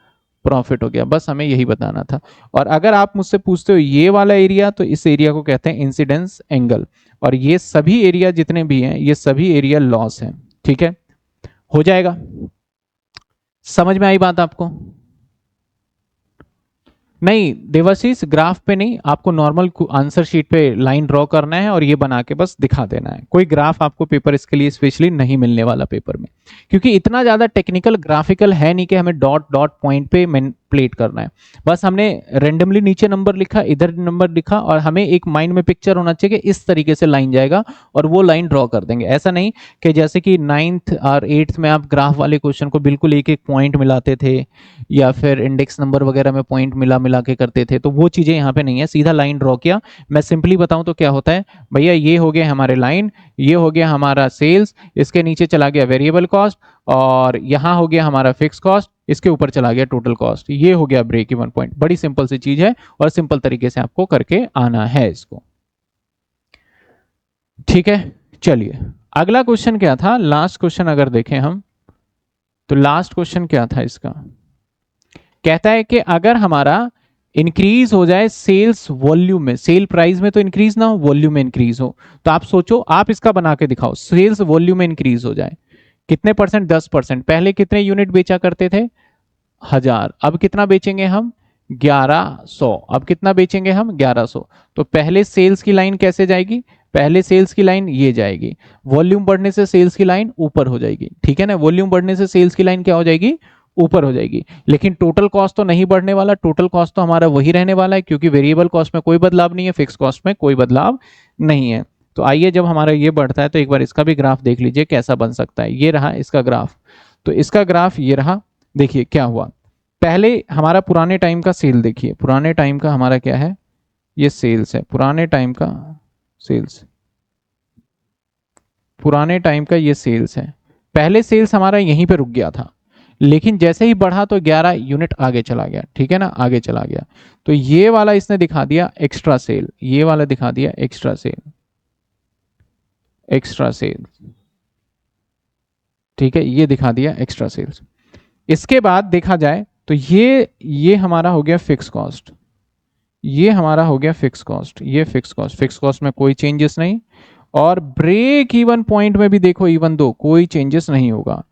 प्रॉफिट हो गया। बस हमें यही बताना था। और अगर आप मुझसे पूछते हो ये वाला एरिया, तो इस एरिया को कहते हैं इंसिडेंस एंगल, और ये सभी एरिया जितने भी हैं ये सभी एरिया लॉस हैं, ठीक है। हो जाएगा, समझ में आई बात आपको? नहीं देवाशीष, ग्राफ पे नहीं, आपको नॉर्मल आंसर शीट पे लाइन ड्रॉ करना है और ये बना के बस दिखा देना है। कोई ग्राफ आपको पेपर इसके लिए स्पेशली नहीं मिलने वाला पेपर में, क्योंकि इतना ज्यादा टेक्निकल ग्राफिकल है नहीं कि हमें डॉट डॉट पॉइंट पे प्लेट करना है। बस हमने रेंडमली नीचे नंबर लिखा, इधर नंबर लिखा, और हमें एक माइंड में पिक्चर होना चाहिए कि इस तरीके से लाइन जाएगा, और वो लाइन ड्रॉ कर देंगे। ऐसा नहीं कि जैसे कि 9th और 8th में आप ग्राफ वाले क्वेश्चन को बिल्कुल एक एक पॉइंट मिलाते थे, या फिर इंडेक्स नंबर वगैरह में पॉइंट मिला मिला के करते थे, तो वो चीजें यहाँ पे नहीं है, सीधा लाइन ड्रॉ किया। मैं सिंपली बताऊं तो क्या होता है भैया, ये हो गया हमारे लाइन, ये हो गया हमारा सेल्स, इसके नीचे चला गया वेरिएबल कॉस्ट, और यहां हो गया हमारा फिक्स कॉस्ट, इसके ऊपर चला गया टोटल कॉस्ट, ये हो गया ब्रेक इवन पॉइंट। बड़ी सिंपल सी चीज है, और सिंपल तरीके से आपको करके आना है इसको, ठीक है। चलिए अगला क्वेश्चन क्या था, लास्ट क्वेश्चन अगर देखें हम, तो लास्ट क्वेश्चन क्या था इसका, कहता है कि अगर हमारा इंक्रीज हो जाए सेल्स वॉल्यूम में, सेल प्राइस में तो इंक्रीज ना हो, वॉल्यूम में इंक्रीज हो। तो आप सोचो, आप इसका बना के दिखाओ, सेल्स वॉल्यूम में इंक्रीज हो जाए कितने परसेंट, 10%। पहले कितने यूनिट बेचा करते थे, 1000, अब कितना बेचेंगे हम, 1100। अब कितना बेचेंगे हम, 1100। तो पहले सेल्स की लाइन कैसे जाएगी, पहले सेल्स की लाइन ये जाएगी, वॉल्यूम बढ़ने से सेल्स की लाइन ऊपर हो जाएगी, ठीक है ना, वॉल्यूम बढ़ने से सेल्स की लाइन क्या हो जाएगी, ऊपर हो जाएगी। लेकिन टोटल कॉस्ट तो नहीं बढ़ने वाला, टोटल कॉस्ट तो हमारा वही रहने वाला है, क्योंकि वेरिएबल कॉस्ट में कोई बदलाव नहीं है, फिक्स कॉस्ट में कोई बदलाव नहीं है। तो आइए, जब हमारा ये बढ़ता है तो एक बार इसका भी ग्राफ देख लीजिए कैसा बन सकता है। ये रहा इसका ग्राफ, तो इसका ग्राफ ये रहा। देखिए क्या हुआ, पहले हमारा पुराने टाइम का सेल देखिए, पुराने टाइम का हमारा क्या है, ये सेल्स है, पुराने टाइम का सेल्स, पुराने टाइम का ये सेल्स है। पहले सेल्स हमारा यहीं पे रुक गया था, लेकिन जैसे ही बढ़ा तो 11 यूनिट आगे चला गया, ठीक है ना, आगे चला गया। तो ये वाला इसने दिखा दिया एक्स्ट्रा सेल, ये वाला दिखा दिया एक्स्ट्रा सेल, एक्स्ट्रा सेल, ठीक है, ये दिखा दिया एक्स्ट्रा सेल्स। इसके बाद देखा जाए तो ये हमारा हो गया फिक्स कॉस्ट, ये हमारा हो गया फिक्स कॉस्ट, ये फिक्स कॉस्ट, फिक्स कॉस्ट में कोई चेंजेस नहीं। और ब्रेक इवन पॉइंट में भी देखो, इवन दो कोई चेंजेस नहीं होगा।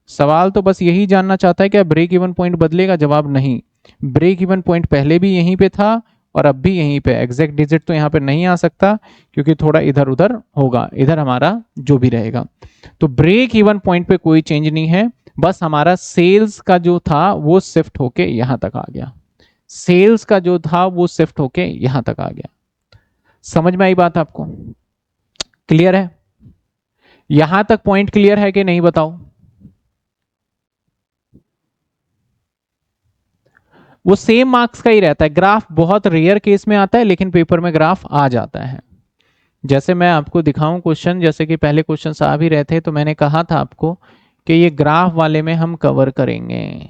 सवाल तो बस यही जानना चाहता है, क्या ब्रेक इवन पॉइंट बदलेगा, जवाब नहीं। ब्रेक इवन पॉइंट पहले भी यहीं पे था और अब भी यहीं पे, एग्जैक्ट डिजिट तो यहाँ पे नहीं आ सकता, क्योंकि थोड़ा इधर उधर होगा, इधर हमारा जो भी रहेगा। तो ब्रेक इवन पॉइंट पे कोई चेंज नहीं है, बस हमारा सेल्स का जो था वो शिफ्ट होके यहां तक आ गया, सेल्स का जो था वो शिफ्ट होके यहां तक आ गया। समझ में आई बात आपको, क्लियर है, यहां तक पॉइंट क्लियर है कि नहीं बताओ। वो सेम मार्क्स का ही रहता है, ग्राफ बहुत रेयर केस में आता है, लेकिन पेपर में ग्राफ आ जाता है। जैसे मैं आपको दिखाऊं क्वेश्चन, जैसे कि पहले क्वेश्चन आ भी रहे थे, तो मैंने कहा था आपको कि ये ग्राफ वाले में हम कवर करेंगे,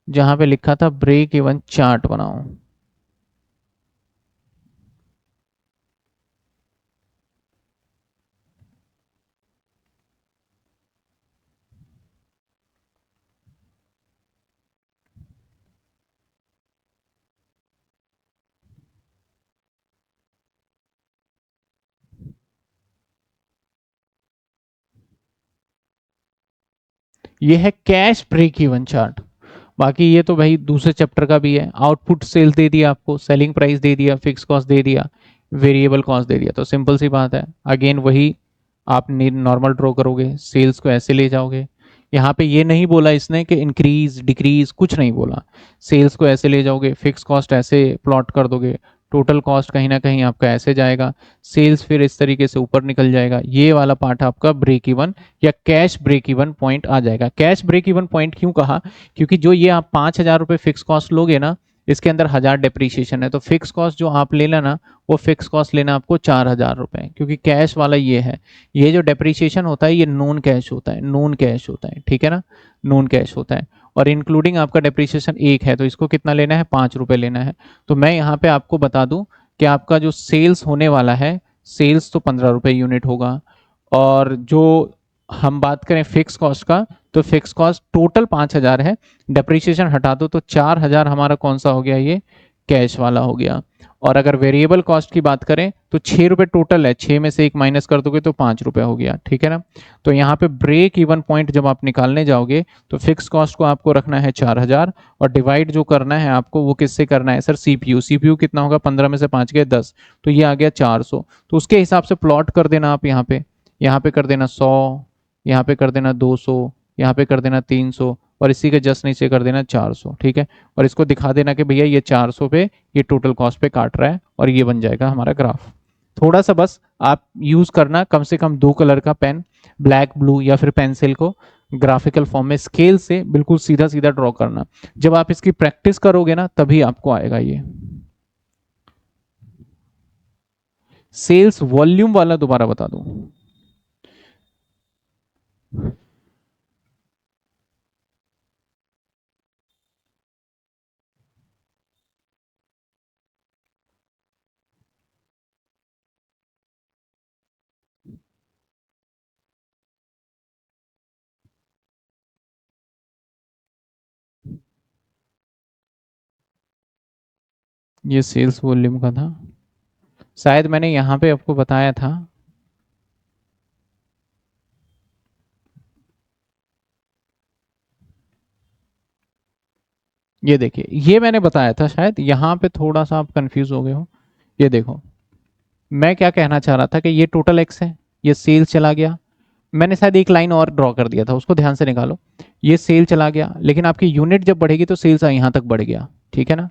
जहां पे लिखा था ब्रेक इवन चार्ट बनाओ। ये है कैश ब्रेक इवन चार्ट। बाकी ये तो भाई दूसरे चैप्टर का भी है, आउटपुट सेल्स दे दिया आपको, सेलिंग प्राइस दे दिया, फिक्स कॉस्ट दे दिया, वेरिएबल कॉस्ट दे दिया, तो सिंपल सी बात है, अगेन वही आप नॉर्मल ड्रॉ करोगे, सेल्स को ऐसे ले जाओगे। यहाँ पे ये नहीं बोला इसने कि इंक्रीज डिक्रीज, कुछ नहीं बोला, सेल्स को ऐसे ले जाओगे, फिक्स कॉस्ट ऐसे प्लॉट कर दोगे, टोटल कॉस्ट कहीं ना कहीं आपका ऐसे जाएगा, सेल्स फिर इस तरीके से ऊपर निकल जाएगा, ये वाला पार्ट आपका ब्रेक इवन या कैश ब्रेक इवन पॉइंट आ जाएगा। कैश ब्रेक इवन पॉइंट क्यों कहा, क्योंकि जो ये आप 5,000 रुपये फिक्स कॉस्ट लोगे ना, इसके अंदर 1000 डेप्रीशिएशन है, तो फिक्स कॉस्ट जो आप ले लेना, वो फिक्स कॉस्ट लेना आपको 4,000 रुपये, क्योंकि कैश वाला ये है। ये जो डेप्रीशिएशन होता है ये नॉन कैश होता है, नॉन कैश होता है, ठीक है ना, नॉन कैश होता है। और इंक्लूडिंग आपका डेप्रीशिएशन एक है, तो इसको कितना लेना है, 5 रुपये लेना है। तो मैं यहाँ पे आपको बता दूं कि आपका जो सेल्स होने वाला है, सेल्स तो 15 रुपये यूनिट होगा। और जो हम बात करें फिक्स कॉस्ट का, तो फिक्स कॉस्ट टोटल 5,000 है, डेप्रीशिएशन हटा दो तो 4,000 हमारा कौन सा हो गया, ये कैश वाला हो गया। और अगर वेरिएबल कॉस्ट की बात करें तो 6 रुपये टोटल है, 6 में से एक माइनस कर दोगे तो 5 रुपये हो गया, ठीक है ना। तो यहाँ पे ब्रेक इवन पॉइंट जब आप निकालने जाओगे तो फिक्स कॉस्ट को आपको रखना है 4,000, और डिवाइड जो करना है आपको वो किससे करना है सर, सीपीयू, सीपीयू कितना होगा, 15 में से 5 गए 10, तो ये आ गया 400। तो उसके हिसाब से प्लॉट कर देना आप, यहाँ पे, यहाँ पे कर देना 100, यहाँ पे कर देना 200, यहाँ पे कर देना 300, और इसी के जस्ट नीचे कर देना 400, ठीक है। और इसको दिखा देना कि भैया ये 400 पे, ये टोटल कॉस्ट पे काट रहा है, और ये बन जाएगा हमारा ग्राफ। थोड़ा सा बस आप यूज करना कम से कम 2 कलर का पेन, ब्लैक ब्लू या फिर पेंसिल को, ग्राफिकल फॉर्म में स्केल से बिल्कुल सीधा सीधा ड्रॉ करना। जब आप इसकी प्रैक्टिस करोगे ना तभी आपको आएगा ये। सेल्स वॉल्यूम वाला दोबारा बता दूं, ये सेल्स वॉल्यूम का था, शायद मैंने यहाँ पे आपको बताया था। ये देखिए, ये मैंने बताया था, शायद यहाँ पे थोड़ा सा आप कंफ्यूज हो गए हो। ये देखो, मैं क्या कहना चाह रहा था कि ये टोटल एक्स है, ये सेल चला गया, मैंने शायद एक लाइन और ड्रॉ कर दिया था, उसको ध्यान से निकालो। ये सेल चला गया, लेकिन आपकी यूनिट जब बढ़ेगी तो सेल्स यहाँ तक बढ़ गया, ठीक है ना।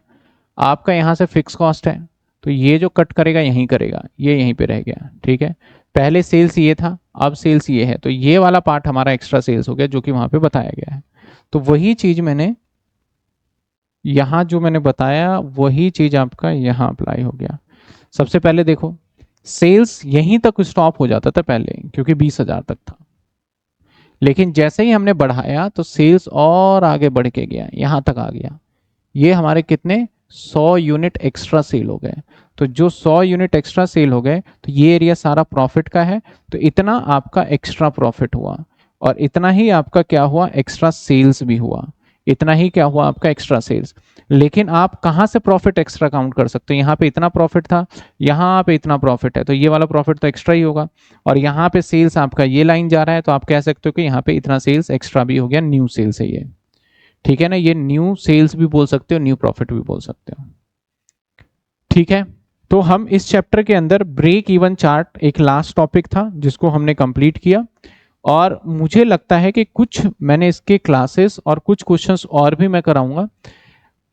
आपका यहाँ से फिक्स कॉस्ट है, तो ये जो कट करेगा यहीं करेगा, ये यहीं पे रह गया, ठीक है। पहले सेल्स ये था, अब सेल्स ये है, तो ये वाला पार्ट हमारा एक्स्ट्रा सेल्स हो गया, जो कि वहां पे बताया गया है। तो वही चीज मैंने यहाँ जो मैंने बताया, वही चीज आपका यहाँ अप्लाई हो गया। सबसे पहले देखो, सेल्स यहीं तक स्टॉप हो जाता था पहले, क्योंकि 20,000 तक था, लेकिन जैसे ही हमने बढ़ाया तो सेल्स और आगे बढ़ के गया, यहां तक आ गया। ये हमारे कितने 100 यूनिट एक्स्ट्रा सेल हो गए। तो जो 100 यूनिट एक्स्ट्रा सेल हो गए, तो ये एरिया सारा प्रॉफिट का है, तो इतना आपका एक्स्ट्रा प्रॉफिट हुआ, और इतना ही आपका क्या हुआ, एक्स्ट्रा सेल्स भी हुआ। इतना ही क्या हुआ आपका एक्स्ट्रा सेल्स। लेकिन आप कहां से प्रॉफिट एक्स्ट्रा काउंट कर सकते हो, यहाँ पे इतना प्रॉफिट था, यहाँ पे इतना प्रॉफिट है, तो ये वाला प्रॉफिट तो एक्स्ट्रा ही होगा। और यहाँ पे सेल्स आपका ये लाइन जा रहा है, तो आप कह सकते हो कि यहाँ पे इतना सेल्स एक्स्ट्रा भी हो गया, न्यू सेल्स है ये, ठीक है ना। ये न्यू सेल्स भी बोल सकते हो, न्यू प्रॉफिट भी बोल सकते हो, ठीक है। तो हम इस चैप्टर के अंदर ब्रेक इवन चार्ट एक लास्ट टॉपिक था, जिसको हमने कंप्लीट किया। और मुझे लगता है कि कुछ मैंने इसके क्लासेस और कुछ क्वेश्चंस और भी मैं कराऊंगा।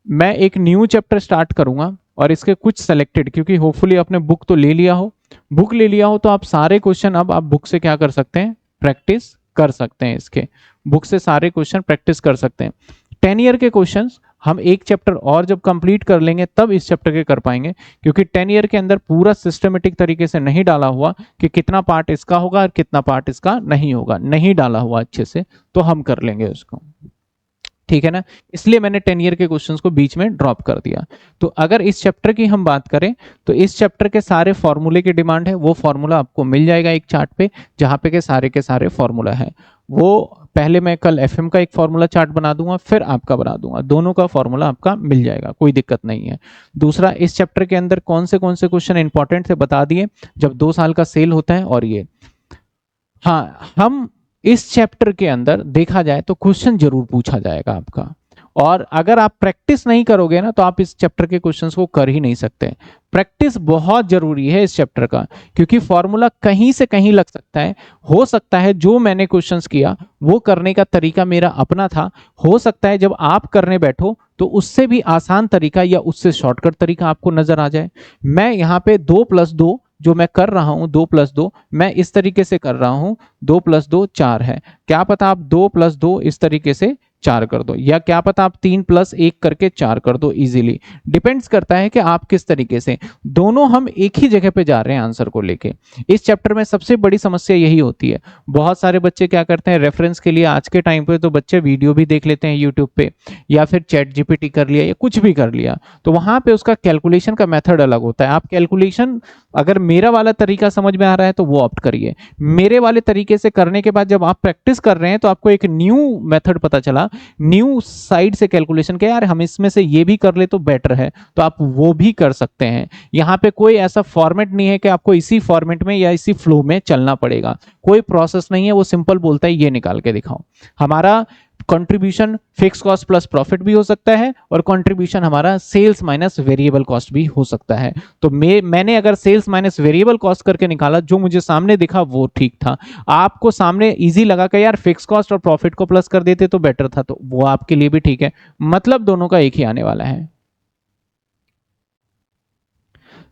मैं एक न्यू चैप्टर स्टार्ट करूंगा, और इसके कुछ सेलेक्टेड, क्योंकि होपफुली आपने बुक तो ले लिया हो, बुक ले लिया हो तो आप सारे क्वेश्चन अब आप बुक से क्या कर सकते हैं, प्रैक्टिस कर सकते हैं। इसके बुक से सारे क्वेश्चन प्रैक्टिस कर सकते हैं। 10 ईयर के क्वेश्चंस हम एक चैप्टर और जब कंप्लीट कर लेंगे तब इस चैप्टर के कर पाएंगे, क्योंकि 10 ईयर के अंदर पूरा सिस्टमेटिक तरीके से नहीं डाला हुआ कि कितना पार्ट इसका होगा और कितना पार्ट इसका नहीं होगा, नहीं डाला हुआ अच्छे से, तो हम कर लेंगे उसको, ठीक है ना। इसलिए मैंने 10 ईयर के क्वेश्चंस को बीच में ड्रॉप कर दिया। तो अगर इस चैप्टर की हम बात करें, तो इस चैप्टर के सारे फॉर्मूले की डिमांड है, वो फॉर्मूला आपको मिल जाएगा एक चार्ट पे, जहां पे के सारे फॉर्मूला है। वो पहले मैं कल एफएम का एक फॉर्मूला चार्ट बना दूंगा, फिर आपका बना दूंगा, दोनों का फॉर्मूला आपका मिल जाएगा, कोई दिक्कत नहीं है। दूसरा, इस चैप्टर के अंदर कौन से क्वेश्चन इंपॉर्टेंट थे बता दिए, जब 2 साल का सेल होता है। और ये, हाँ, हम इस चैप्टर के अंदर देखा जाए तो क्वेश्चन जरूर पूछा जाएगा आपका, और अगर आप प्रैक्टिस नहीं करोगे ना, तो आप इस चैप्टर के क्वेश्चंस को कर ही नहीं सकते। प्रैक्टिस बहुत जरूरी है इस चैप्टर का, क्योंकि फॉर्मूला कहीं से कहीं लग सकता है। हो सकता है जो मैंने क्वेश्चंस किया वो करने का तरीका मेरा अपना था, हो सकता है जब आप करने बैठो तो उससे भी आसान तरीका या उससे शॉर्टकट तरीका आपको नजर आ जाए। मैं यहाँ पे 2+2 जो मैं कर रहा हूं, 2+2 मैं इस तरीके से कर रहा हूं, 2+2 4 है, क्या पता आप 2+2 इस तरीके से 4 कर दो, या क्या पता आप 3+1 करके 4 कर दो इजीली। डिपेंड्स करता है कि आप किस तरीके से, दोनों हम एक ही जगह पे जा रहे हैं आंसर को लेके। इस चैप्टर में सबसे बड़ी समस्या यही होती है, बहुत सारे बच्चे क्या करते हैं, रेफरेंस के लिए आज के टाइम पे तो बच्चे वीडियो भी देख लेते हैं यूट्यूब पे, या फिर चैट जीपीटी कर लिया, या कुछ भी कर लिया, तो वहां पे उसका कैलकुलेशन का मेथड अलग होता है। आप कैलकुलेशन, अगर मेरा वाला तरीका समझ में आ रहा है तो वो ऑप्ट करिए। मेरे वाले तरीके से करने के बाद जब आप प्रैक्टिस कर रहे हैं तो आपको एक न्यू मेथड पता चला, न्यू साइड से कैलकुलेशन के, यार हम इसमें से ये भी कर ले तो बेटर है, तो आप वो भी कर सकते हैं। यहाँ पे कोई ऐसा फॉर्मेट नहीं है कि आपको इसी फॉर्मेट में या इसी फ्लो में चलना पड़ेगा, कोई प्रोसेस नहीं है। वो सिंपल बोलता है ये निकाल के दिखाओ। हमारा contribution fix cost plus profit भी हो सकता है, और कंट्रीब्यूशन हमारा सेल्स माइनस वेरिएबल कॉस्ट भी हो सकता है। तो मैंने अगर सेल्स माइनस वेरिएबल कॉस्ट करके निकाला, जो मुझे सामने दिखा वो ठीक था। आपको सामने इजी लगा कि यार फिक्स कॉस्ट और प्रॉफिट को प्लस कर देते तो बेटर था, तो वो आपके लिए भी ठीक है। मतलब दोनों का एक ही आने वाला है।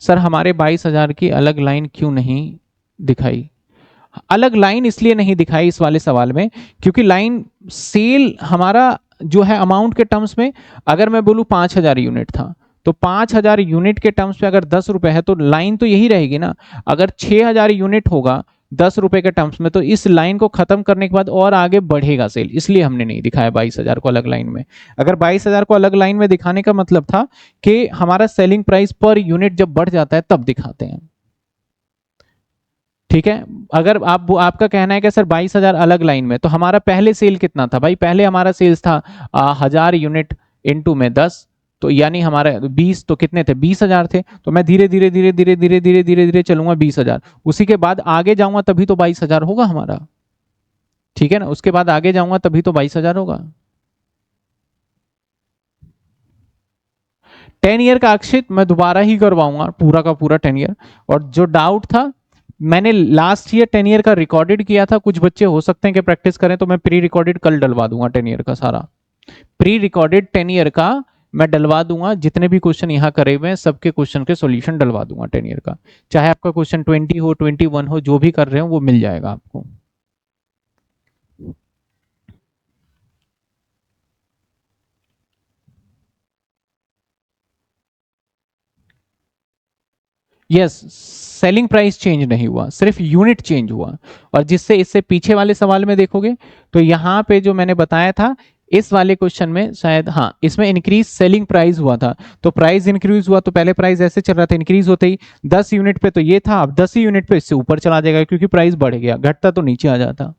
सर हमारे 22,000 की अलग लाइन क्यों नहीं दिखाई? अलग लाइन इसलिए नहीं दिखाई इस वाले सवाल में, क्योंकि लाइन सेल हमारा जो है अमाउंट के टर्म्स में, अगर मैं बोलूं 5,000 यूनिट था, तो 5,000 यूनिट के टर्म्स पे अगर 10 रुपए है तो लाइन तो यही रहेगी ना। अगर 6,000 यूनिट होगा 10 रुपए के टर्म्स में, तो इस लाइन को खत्म करने के बाद और आगे बढ़ेगा सेल, इसलिए हमने नहीं दिखाया 22,000 को अलग लाइन में। अगर 22,000 को अलग लाइन में दिखाने का मतलब था कि हमारा सेलिंग प्राइस पर यूनिट जब बढ़ जाता है तब दिखाते हैं, ठीक है। अगर आपका कहना है कि सर 22,000 अलग लाइन में, तो हमारा पहले सेल कितना था भाई, पहले हमारा सेल्स था 1,000 यूनिट इंटू में 10, तो यानी हमारा 20 तो कितने थे, 20,000 थे, तो मैं धीरे धीरे धीरे धीरे धीरे धीरे धीरे धीरे चलूंगा 20,000, उसी के बाद आगे जाऊंगा तभी तो 22,000 होगा हमारा, ठीक है ना, उसके बाद आगे जाऊंगा तभी तो 22,000 होगा। 10 ईयर का अक्षित मैं दोबारा ही करवाऊंगा पूरा का पूरा 10 ईयर, और जो डाउट था मैंने लास्ट ईयर 10 ईयर का रिकॉर्डेड किया था, कुछ बच्चे हो सकते हैं कि प्रैक्टिस करें, तो मैं प्री रिकॉर्डेड कल डलवा दूंगा 10 ईयर का सारा, प्री रिकॉर्डेड 10 ईयर का मैं डलवा दूंगा, जितने भी क्वेश्चन यहाँ करे हुए हैं सबके क्वेश्चन के सॉल्यूशन डलवा दूंगा 10 ईयर का, चाहे आपका क्वेश्चन 20 हो 21 हो, जो भी कर रहे हो वो मिल जाएगा आपको। यस, सेलिंग प्राइस चेंज नहीं हुआ, सिर्फ यूनिट चेंज हुआ। और जिससे इससे पीछे वाले सवाल में देखोगे तो यहाँ पे जो मैंने बताया था इस वाले क्वेश्चन में शायद, हाँ इसमें इंक्रीज सेलिंग प्राइस हुआ था, तो प्राइस इंक्रीज हुआ, तो पहले प्राइस ऐसे चल रहा था, इंक्रीज होते ही 10 यूनिट पे तो ये था, अब 10 ही यूनिट पे इससे ऊपर चला जाएगा क्योंकि प्राइस बढ़ गया, घटता तो नीचे आ जाता।